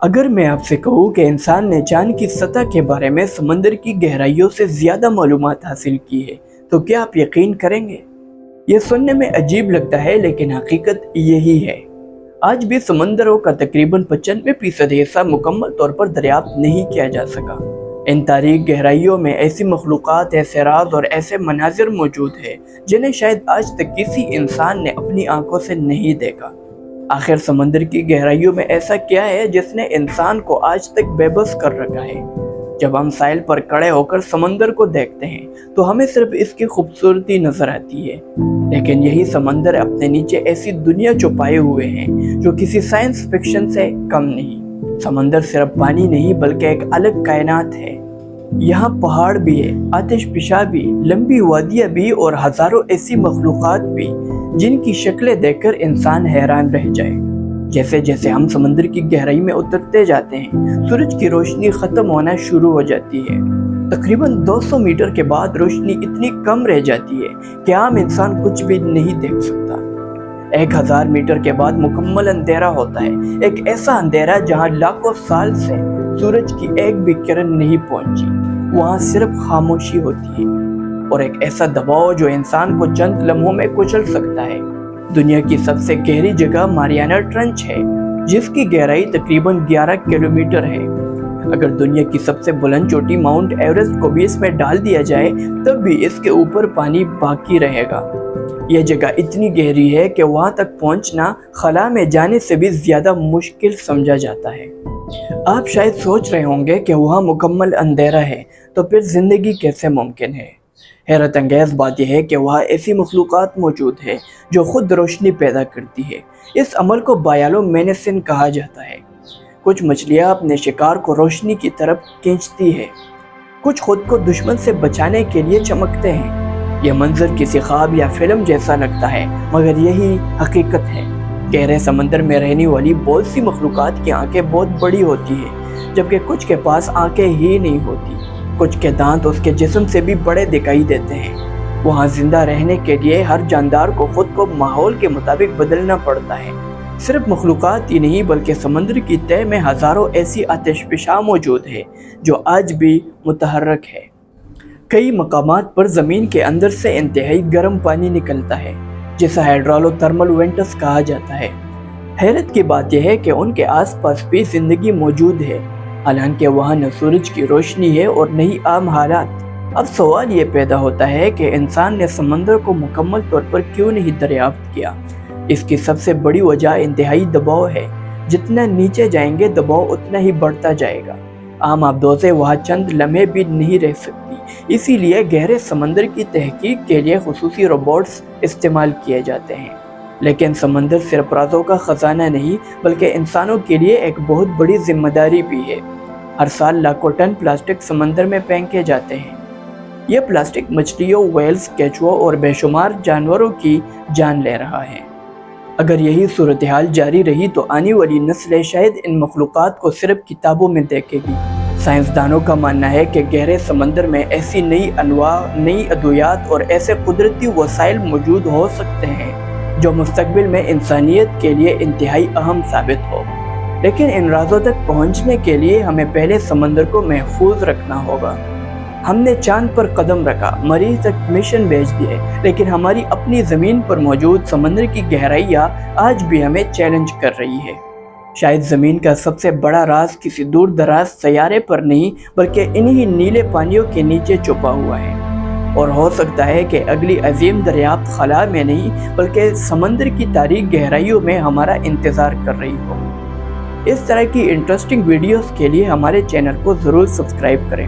अगर मैं आपसे कहूँ कि इंसान ने चांद की सतह के बारे में समंदर की गहराइयों से ज़्यादा मालूमात हासिल की है, तो क्या आप यकीन करेंगे? ये सुनने में अजीब लगता है, लेकिन हकीकत यही है। आज भी समंदरों का तकरीबन 95% हिस्सा मुकम्मल तौर पर दरियाफ्त नहीं किया जा सका। इन तारीक गहराइयों में ऐसी मखलूक़ात, ऐसे राज और ऐसे मनाजिर मौजूद है जिन्हें शायद आज तक किसी इंसान ने अपनी आंखों से नहीं देखा। आखिर समंदर की गहराइयों में ऐसा क्या है जिसने इंसान को आज तक बेबस कर रखा है? जब हम साहिल पर खड़े होकर समंदर को देखते हैं तो हमें सिर्फ इसकी खूबसूरती नजर आती है, लेकिन यही समंदर अपने नीचे ऐसी दुनिया छुपाए हुए हैं जो किसी साइंस फिक्शन से कम नहीं। समंदर सिर्फ पानी नहीं बल्कि एक अलग कायनात है। यहाँ पहाड़ भी है, आतिशफशा भी, लंबी वादियाँ भी और हजारों ऐसी मखलूक़ात भी जिनकी शक्लें देखकर इंसान हैरान रह जाए। जैसे जैसे हम समंदर की गहराई में उतरते जाते हैं, सूरज की रोशनी ख़त्म होना शुरू हो जाती है। तकरीबन 200 मीटर के बाद रोशनी इतनी कम रह जाती है कि आम इंसान कुछ भी नहीं देख सकता। 1000 मीटर के बाद मुकम्मल अंधेरा होता है, एक ऐसा अंधेरा जहाँ लाखों साल से सूरज की एक भी किरण नहीं पहुंची। वहाँ सिर्फ खामोशी होती है और एक ऐसा दबाव जो इंसान को चंद लम्हों में कुचल सकता है। दुनिया की सबसे गहरी जगह मारियाना ट्रेंच है, जिसकी गहराई तकरीबन 11 किलोमीटर है। अगर दुनिया की सबसे बुलंद चोटी माउंट एवरेस्ट को भी इसमें डाल दिया जाए तब भी इसके ऊपर पानी बाकी रहेगा। यह जगह इतनी गहरी है कि वहां तक पहुंचना खला में जाने से भी ज्यादा मुश्किल समझा जाता है। आप शायद सोच रहे होंगे कि वहां मुकम्मल अंधेरा है, तो फिर जिंदगी कैसे मुमकिन है? हैरत अंगेज बात यह है कि वहाँ ऐसी मखलूक़ात मौजूद है जो खुद रोशनी पैदा करती है। इस अमल को बायोलुमिनेसेंस कहा जाता है। कुछ मछलियाँ अपने शिकार को रोशनी की तरफ खींचती है, कुछ खुद को दुश्मन से बचाने के लिए चमकते हैं। यह मंजर किसी ख्वाब या फिल्म जैसा लगता है, मगर यही हकीकत है। गहरे समंदर में रहने वाली बहुत सी मखलूक़ात की आंखें बहुत बड़ी होती है, जबकि कुछ के पास आंखें ही नहीं होती। कुछ के दांत उसके जिस्म से भी बड़े दिखाई देते हैं। वहाँ जिंदा रहने के लिए हर जानदार को खुद को माहौल के मुताबिक बदलना पड़ता है। सिर्फ मखलूक़ात ही नहीं बल्कि समंदर की तह में हज़ारों ऐसी आतिशफशा मौजूद है जो आज भी मुतहर्रक है। कई मकामात पर ज़मीन के अंदर से इंतहाई गर्म पानी निकलता है, जिसे हाइड्रोथर्मल वेंट्स कहा जाता है। हैरत की बात यह है कि उनके आसपास भी ज़िंदगी मौजूद है, हालांकि वहाँ न सूरज की रोशनी है और न ही आम हालात। अब सवाल ये पैदा होता है कि इंसान ने समंदर को मुकम्मल तौर पर क्यों नहीं दरियाफ्त किया? इसकी सबसे बड़ी वजह इंतहाई दबाव है। जितना नीचे जाएंगे दबाव उतना ही बढ़ता जाएगा। आम आबदोज़ें वहाँ चंद लम्हे भी नहीं रह सकती, इसीलिए गहरे समंदर की तहकीक के लिए खुसूसी रोबोट्स इस्तेमाल किए जाते हैं। लेकिन समंदर सिर्फ राज़ों का ख़जाना नहीं बल्कि इंसानों के लिए एक बहुत बड़ी जिम्मेदारी भी है। हर साल लाखों टन प्लास्टिक समंदर में फेंके जाते हैं। यह प्लास्टिक मछलियों, व्हेल्स, केचुओं और बेशुमार जानवरों की जान ले रहा है। अगर यही सूरत हाल जारी रही तो आने वाली नस्लें शायद इन मखलूक़ात को सिर्फ किताबों में देखेगी। साइंसदानों का मानना है कि गहरे समंदर में ऐसी नई अनवा, नई अद्वियात और ऐसे कुदरती वसाइल मौजूद हो सकते हैं जो मुस्तकबिल में इंसानियत के लिए इंतहाई अहम साबित हो। लेकिन इन राज़ों तक पहुंचने के लिए हमें पहले समंदर को महफूज रखना होगा। हमने चांद पर कदम रखा, मरीज तक मिशन भेज दिए, लेकिन हमारी अपनी ज़मीन पर मौजूद समंदर की गहराइयाँ आज भी हमें चैलेंज कर रही है। शायद ज़मीन का सबसे बड़ा राज किसी दूर दराज सैयारे पर नहीं बल्कि इन्हीं नीले पानियों के नीचे छुपा हुआ है। और हो सकता है कि अगली अजीम दरियाफ्त खला में नहीं बल्कि समंदर की तारीक गहराइयों में हमारा इंतज़ार कर रही हो। इस तरह की इंटरेस्टिंग वीडियोस के लिए हमारे चैनल को ज़रूर सब्सक्राइब करें।